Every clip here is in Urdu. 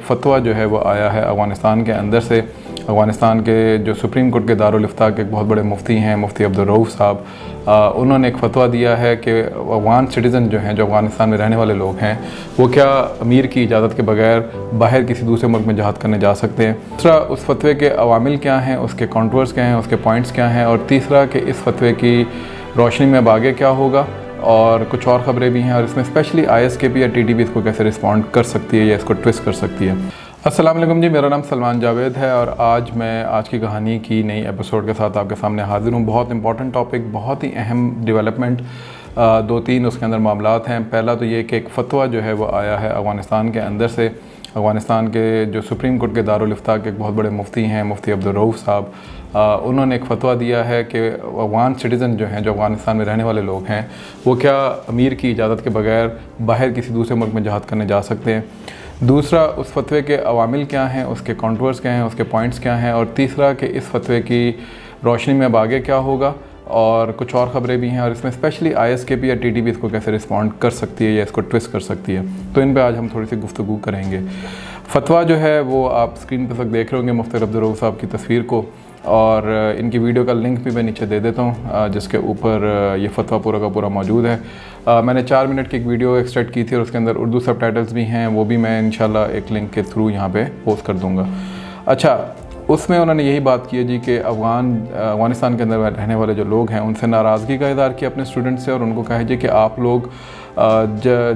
فتویٰ جو ہے وہ آیا ہے افغانستان کے اندر سے۔ افغانستان کے جو سپریم کورٹ کے دارالفتاء کے ایک بہت بڑے مفتی ہیں، مفتی عبدالرؤف صاحب، انہوں نے ایک فتویٰ دیا ہے کہ افغان سٹیزن جو ہیں، جو افغانستان میں رہنے والے لوگ ہیں، وہ کیا امیر کی اجازت کے بغیر باہر کسی دوسرے ملک میں جہاد کرنے جا سکتے ہیں۔ دوسرا، اس فتوے کے عوامل کیا ہیں، اس کے کانٹورز کیا ہیں، اس کے پوائنٹس کیا ہیں، اور تیسرا کہ اس فتوے کی روشنی میں اب آگے کیا ہوگا، اور کچھ اور خبریں بھی ہیں، اور اس میں اسپیشلی ISKP یا TTP اس کو کیسے رسپونڈ کر سکتی ہے یا اس کو ٹویسٹ کر سکتی ہے۔ السلام علیکم جی، میرا نام سلمان جاوید ہے، اور آج میں آج کی کہانی کی نئی ایپیسوڈ کے ساتھ آپ کے سامنے حاضر ہوں۔ بہت امپورٹنٹ ٹاپک، بہت ہی اہم ڈیولپمنٹ، دو تین اس کے اندر معاملات ہیں۔ پہلا تو یہ کہ ایک فتویٰ جو ہے وہ آیا ہے افغانستان کے اندر سے۔ افغانستان کے جو سپریم کورٹ کے دارالفتاء کے ایک بہت بڑے مفتی ہیں، مفتی عبدالرؤف صاحب، انہوں نے ایک فتویٰ دیا ہے کہ افغان سٹیزن جو ہیں، جو افغانستان میں رہنے والے لوگ ہیں، وہ کیا امیر کی اجازت کے بغیر باہر کسی دوسرے ملک میں جہاد کرنے جا سکتے ہیں۔ دوسرا، اس فتوے کے عوامل کیا ہیں، اس کے کانٹورز کیا ہیں، اس کے پوائنٹس کیا ہیں، اور تیسرا کہ اس فتوے کی روشنی میں اب آگے کیا ہوگا، اور کچھ اور خبریں بھی ہیں، اور اس میں اسپیشلی ISKP یا TTP اس کو کیسے رسپونڈ کر سکتی ہے یا اس کو ٹویسٹ کر سکتی ہے۔ تو ان پہ آج ہم تھوڑی سی گفتگو کریں گے۔ فتویٰ جو ہے وہ آپ اسکرین پہ تک دیکھ رہے ہوں گے مفتی عبدالرؤف صاحب کی تصویر کو، اور ان کی ویڈیو کا لنک بھی میں نیچے دے دیتا ہوں، جس کے اوپر یہ فتویٰ پورا کا پورا موجود ہے۔ میں نے 4 منٹ کی ایک ویڈیو ایکسٹریکٹ کی تھی، اور اس کے اندر اردو سب ٹائٹلز بھی ہیں، وہ بھی میں انشاءاللہ ایک لنک کے تھرو یہاں پہ پوسٹ کر دوں گا۔ اچھا، اس میں انہوں نے یہی بات کی ہے جی کہ افغانستان کے اندر رہنے والے جو لوگ ہیں، ان سے ناراضگی کا اظہار کیا اپنے اسٹوڈنٹ سے، اور ان کو کہا جی کہ آپ لوگ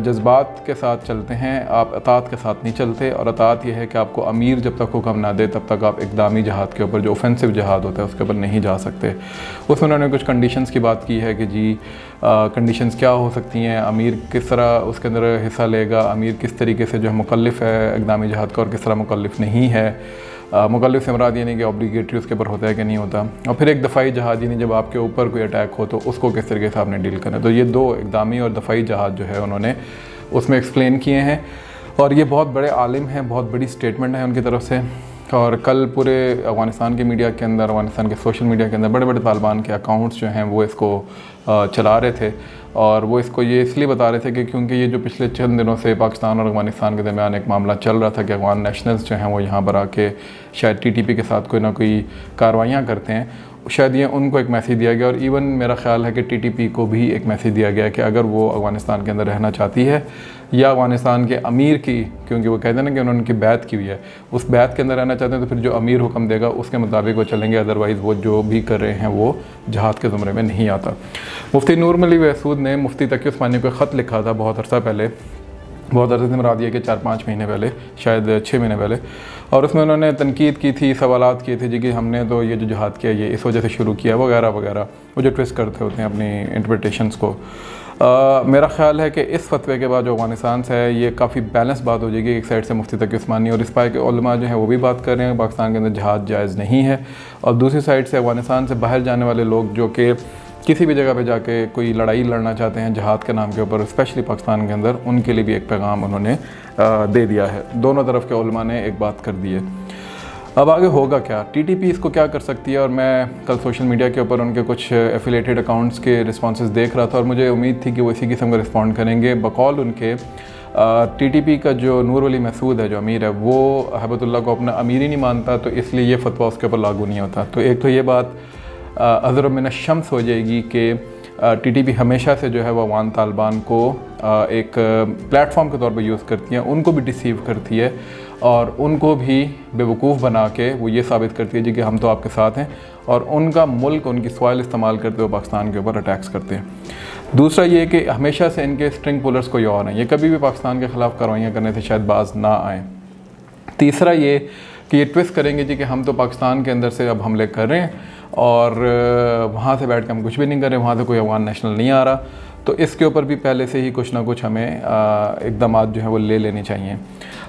جذبات کے ساتھ چلتے ہیں، آپ اطاعت کے ساتھ نہیں چلتے، اور اطاعت یہ ہے کہ آپ کو امیر جب تک حکم نہ دے تب تک آپ اقدامی جہاد کے اوپر، جو اوفینسو جہاد ہوتا ہے، اس کے اوپر نہیں جا سکتے۔ اس میں انہوں نے کچھ کنڈیشنز کی بات کی ہے کہ جی کنڈیشنز کیا ہو سکتی ہیں، امیر کس طرح اس کے اندر حصہ لے گا، امیر کس طریقے سے جو ہے مکلف ہے اقدامی جہاد کا، اور کس طرح مکلف نہیں ہے۔ مکلف سے مراد یہ نہیں کہ اوبلیگیٹری اس کے اوپر ہوتا ہے کہ نہیں ہوتا، اور پھر ایک دفاعی جہاد، یعنی جب آپ کے اوپر کوئی اٹیک ہو تو اس کو کس طریقے سے آپ نے ڈیل کرنا ہے۔ تو یہ 2 اقدامی اور دفاعی جہاد جو ہے انہوں نے اس میں ایکسپلین کیے ہیں، اور یہ بہت بڑے عالم ہیں، بہت بڑی سٹیٹمنٹ ہے ان کی طرف سے۔ اور کل پورے افغانستان کے میڈیا کے اندر، افغانستان کے سوشل میڈیا کے اندر بڑے بڑے طالبان کے اکاؤنٹس جو ہیں وہ اس کو چلا رہے تھے، اور وہ اس کو یہ اس لیے بتا رہے تھے کہ کیونکہ یہ جو پچھلے چند دنوں سے پاکستان اور افغانستان کے درمیان ایک معاملہ چل رہا تھا کہ افغان نیشنلز جو ہیں وہ یہاں پر آ کے شاید TTP کے ساتھ کوئی نہ کوئی کارروائیاں کرتے ہیں، شاید یہ ان کو ایک میسیج دیا گیا، اور ایون میرا خیال ہے کہ TTP کو بھی ایک میسیج دیا گیا کہ اگر وہ افغانستان کے اندر رہنا چاہتی ہے، یا افغانستان کے امیر کی، کیونکہ وہ کہتے ہیں نا کہ انہوں نے ان کی بیعت کی ہوئی ہے، اس بیعت کے اندر رہنا چاہتے ہیں، تو پھر جو امیر حکم دے گا اس کے مطابق وہ چلیں گے، ادروائز وہ جو بھی کر رہے ہیں وہ جہاد کے زمرے میں نہیں آتا۔ مفتی نور ملی وحسود نے مفتی تقی عثمانی کو خط لکھا تھا بہت عرصہ پہلے، بہت عرصے سے مراد یہ کہ 4-5 مہینے پہلے، شاید 6 مہینے پہلے، اور اس میں انہوں نے تنقید کی تھی، سوالات کیے تھے جی کہ ہم نے تو یہ جو جہاد کیا یہ اس وجہ سے شروع کیا وغیرہ وغیرہ، وہ جو ٹویسٹ کرتے ہوتے ہیں اپنی انٹرپریٹیشنز کو۔ میرا خیال ہے کہ اس فتوے کے بعد جو افغانستان سے ہے یہ کافی بیلنس بات ہو جائے گی۔ ایک سائڈ سے مفتی تقی عثمانی اور اس پائے کے علماء جو ہیں وہ بھی بات کر رہے ہیں کہ پاکستان کے اندر جہاد جائز نہیں ہے، اور دوسری سائڈ سے افغانستان سے باہر جانے والے لوگ جو کہ کسی بھی جگہ پہ جا کے کوئی لڑائی لڑنا چاہتے ہیں جہاد کے نام کے اوپر، اسپیشلی پاکستان کے اندر، ان کے لیے بھی ایک پیغام انہوں نے دے دیا ہے۔ دونوں طرف کے علماء نے ایک بات کر دی ہے۔ اب آگے ہوگا کیا، TTP اس کو کیا کر سکتی ہے، اور میں کل سوشل میڈیا کے اوپر ان کے کچھ ایفیلیٹڈ اکاؤنٹس کے رسپانسز دیکھ رہا تھا، اور مجھے امید تھی کہ وہ اسی قسم کا رسپونڈ کریں گے۔ بقول ان کے TTP کا جو نور ولی محسود ہے، جو امیر ہے، وہ ہیبت اللہ کو اپنا امیر ہی نہیں مانتا، تو اس لیے یہ فتویٰ اس کے اوپر لاگو نہیں ہوتا۔ تو ایک تو یہ بات اضرب من الشمس ہو جائے گی کہ TTP ہمیشہ سے جو ہے وہ افغان طالبان کو ایک پلیٹ فارم کے طور پہ یوز کرتی ہیں، ان کو بھی ڈیسیو کرتی ہے، اور ان کو بھی بے وقوف بنا کے وہ یہ ثابت کرتی ہے جی کہ ہم تو آپ کے ساتھ ہیں، اور ان کا ملک، ان کی سوائل استعمال کرتے ہوئے پاکستان کے اوپر اٹیکس کرتے ہیں۔ دوسرا یہ کہ ہمیشہ سے ان کے سٹرنگ پولرز کوئی اور ہیں، یہ کبھی بھی پاکستان کے خلاف کارروائیاں کرنے سے شاید باز نہ آئیں۔ تیسرا یہ کہ یہ ٹویسٹ کریں گے جی کہ ہم تو پاکستان کے اندر سے اب حملے کر رہے ہیں، اور وہاں سے بیٹھ کے ہم کچھ بھی نہیں کر رہے، وہاں سے کوئی افغان نیشنل نہیں آ رہا، تو اس کے اوپر بھی پہلے سے ہی کچھ نہ کچھ ہمیں اقدامات جو ہیں وہ لے لینے چاہیے۔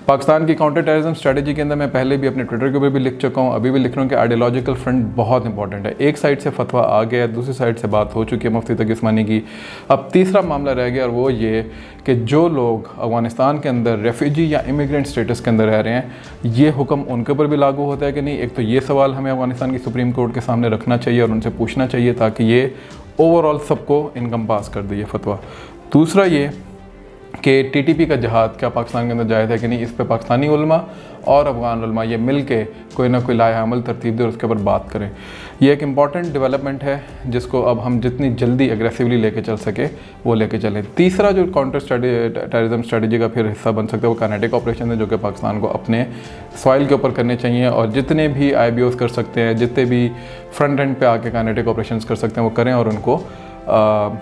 پاکستان کی کاؤنٹر ٹیررزم اسٹریٹجی کے اندر میں پہلے بھی اپنے ٹویٹر کے اوپر بھی لکھ چکا ہوں، ابھی بھی لکھ رہا ہوں کہ آئیڈیالوجیکل فرنٹ بہت امپورٹنٹ ہے۔ ایک سائڈ سے فتویٰ آ گیا، دوسری سائڈ سے بات ہو چکی ہے مفتی تقی عثمانی کی، اب تیسرا معاملہ رہ گیا، اور وہ یہ کہ جو لوگ افغانستان کے اندر ریفیوجی یا امیگرینٹ سٹیٹس کے اندر رہ رہے ہیں، یہ حکم ان کے اوپر بھی لاگو ہوتا ہے کہ نہیں۔ ایک تو یہ سوال ہمیں افغانستان کی سپریم کورٹ کے سامنے رکھنا چاہیے اور ان سے پوچھنا چاہیے، تاکہ یہ اوور آل سب کو انکمپاس کر دے یہ فتویٰ۔ دوسرا یہ کہ TTP کا جہاد کیا پاکستان کے اندر جائز ہے کہ نہیں، اس پہ پاکستانی علماء اور افغان علماء یہ مل کے کوئی نہ کوئی لائحہ عمل ترتیب دے اور اس کے اوپر بات کریں۔ یہ ایک امپورٹنٹ ڈیولپمنٹ ہے جس کو اب ہم جتنی جلدی ایگریسیولی لے کے چل سکے وہ لے کے چلیں۔ تیسرا جو کاؤنٹر ٹیررزم اسٹریٹجی کا پھر حصہ بن سکتا ہے وہ کائنیٹک آپریشن ہے، جو کہ پاکستان کو اپنے سوائل کے اوپر کرنے چاہیے، اور جتنے بھی IBOs کر سکتے ہیں، جتنے بھی فرنٹ اینڈ پہ آ کے کائنیٹک آپریشنز کر سکتے ہیں وہ کریں، اور ان کو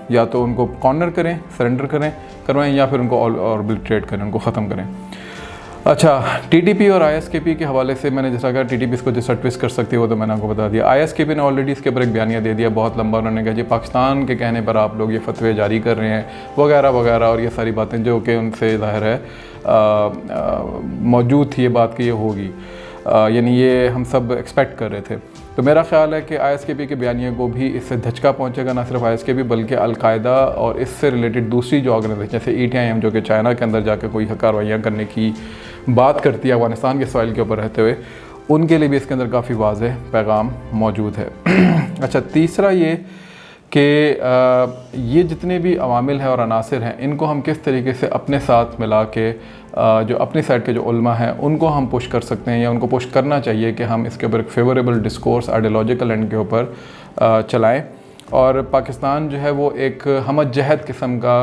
یا تو ان کو کارنر کریں، سرنڈر کروائیں، یا پھر ان کو آربیٹریٹ کریں، ان کو ختم کریں۔ اچھا، TTP اور ISKP کے حوالے سے میں نے جیسا کہا TTP اس کو ڈسٹویس کر سکتی ہے وہ تو میں نے آپ کو بتا دیا۔ ISKP نے آلریڈی اس کے اوپر ایک بیانیہ دے دیا بہت لمبا، انہوں نے کہا جی پاکستان کے کہنے پر آپ لوگ یہ فتوے جاری کر رہے ہیں وغیرہ وغیرہ، اور یہ ساری باتیں جو کہ ان سے ظاہر ہے موجود تھی یہ بات کہ یہ ہوگی، یعنی یہ ہم سب ایکسپیکٹ کر رہے تھے۔ تو میرا خیال ہے کہ ISKP کے بیانیے کو بھی اس سے دھچکا پہنچے گا، نہ صرف ISKP بلکہ القاعدہ اور اس سے ریلیٹڈ دوسری جو آرگنائزیشن جیسے ETIM جو کہ چائنا کے اندر جا کے کوئی کارروائیاں کرنے کی بات کرتی ہے افغانستان کے سوائل کے اوپر رہتے ہوئے، ان کے لیے بھی اس کے اندر کافی واضح پیغام موجود ہے۔ اچھا، تیسرا یہ کہ یہ جتنے بھی عوامل ہیں اور عناصر ہیں ان کو ہم کس طریقے سے اپنے ساتھ ملا کے جو اپنی سائڈ کے جو علماء ہیں ان کو ہم پش کر سکتے ہیں، یا ان کو پش کرنا چاہیے کہ ہم اس کے اوپر ایک فیوریبل ڈسکورس آئیڈیالوجیکل اینڈ کے اوپر چلائیں، اور پاکستان جو ہے وہ ایک ہمت جہد قسم کا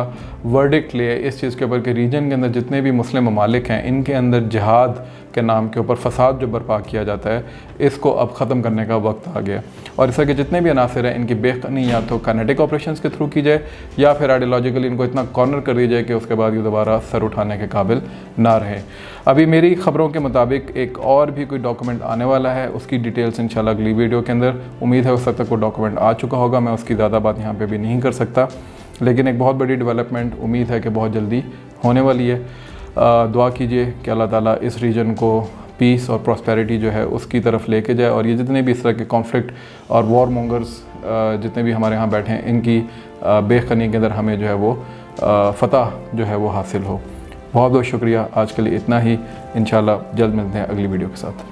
ورڈکٹ لے اس چیز کے اوپر کہ ریجن کے اندر جتنے بھی مسلم ممالک ہیں ان کے اندر جہاد کے نام کے اوپر فساد جو برپا کیا جاتا ہے اس کو اب ختم کرنے کا وقت آ گیا، اور اس طرح کے جتنے بھی عناصر ہیں ان کی بے قنی یا تو کائنیٹک آپریشنز کے تھرو کی جائے، یا پھر آئیڈیالوجیکلی ان کو اتنا کارنر کر دی جائے کہ اس کے بعد یہ دوبارہ سر اٹھانے کے قابل نہ رہے۔ ابھی میری خبروں کے مطابق ایک اور بھی کوئی ڈاکومنٹ آنے والا ہے، اس کی ڈیٹیلز انشاءاللہ اگلی ویڈیو کے اندر، امید ہے اس وقت تک وہ ڈاکومنٹ آ چکا ہوگا، میں اس کی زیادہ بات یہاں پہ بھی نہیں کر سکتا، لیکن ایک بہت بڑی ڈیولپمنٹ امید ہے کہ بہت جلدی ہونے والی ہے۔ دعا کیجئے کہ اللہ تعالیٰ اس ریجن کو پیس اور پراسپیرٹی جو ہے اس کی طرف لے کے جائے، اور یہ جتنے بھی اس طرح کے کانفلکٹ اور وار مونگرز جتنے بھی ہمارے ہاں بیٹھے ہیں ان کی بے قنی کے اندر ہمیں جو ہے وہ فتح جو ہے وہ حاصل ہو۔ بہت بہت شکریہ، آج کے لیے اتنا ہی، انشاءاللہ جلد ملتے ہیں اگلی ویڈیو کے ساتھ۔